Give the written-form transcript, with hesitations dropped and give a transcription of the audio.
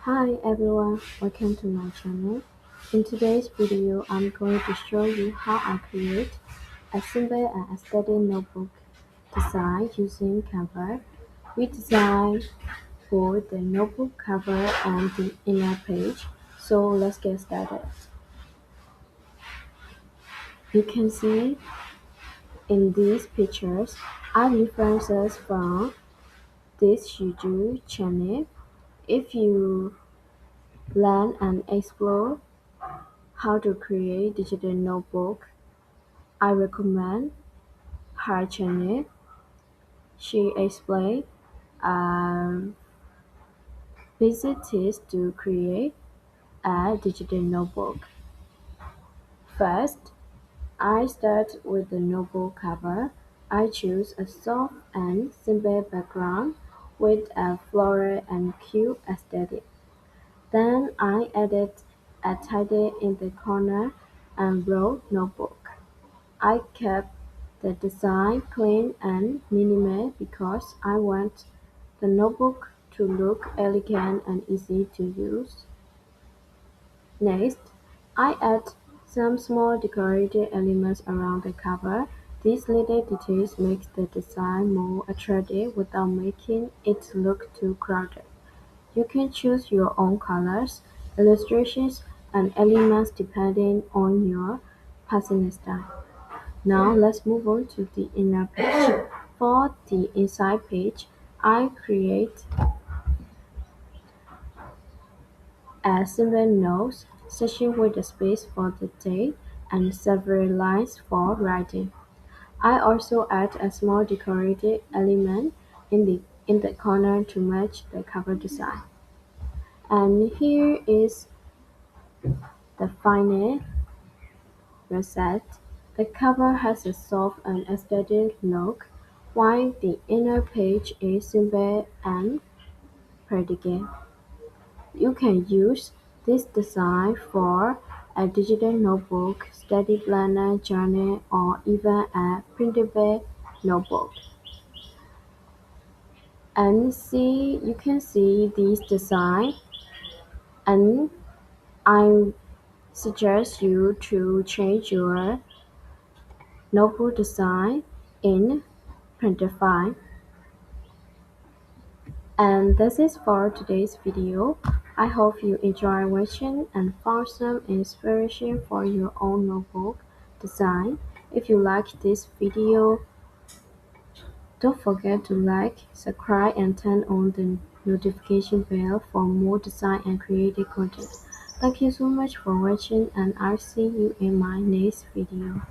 Hi everyone, welcome to my channel. In today's video, I'm going to show you how I create a simple and aesthetic notebook design using Canva. We design for the notebook cover and the inner page, so let's get started. You can see in these pictures are references from this YouTube channel. If you learn and explore how to create digital notebook, I recommend her channel. She explains basic tips to create a digital notebook. First, I start with the notebook cover. I choose a soft and simple background with a floral and cute aesthetic. Then I added a title in the corner and wrote notebook. I kept the design clean and minimal because I want the notebook to look elegant and easy to use. Next, I add some small decorative elements around the cover. These little details make the design more attractive without making it look too crowded. You can choose your own colors, illustrations, and elements depending on your personal style. Now let's move on to the inner page. For the inside page, I create a simple notes section with a space for the date and several lines for writing. I also add a small decorative element in the corner to match the cover design. And here is the final result. The cover has a soft and aesthetic look, while the inner page is simple and practical. You can use this design for a digital notebook, study planner, journal, or even a printable notebook. And you can see this design, and I suggest you to change your notebook design in Printify. And this is for today's video. I hope you enjoy watching and found some inspiration for your own notebook design. If you like this video, don't forget to like, subscribe, and turn on the notification bell for more design and creative content. Thank you so much for watching, and I'll see you in my next video.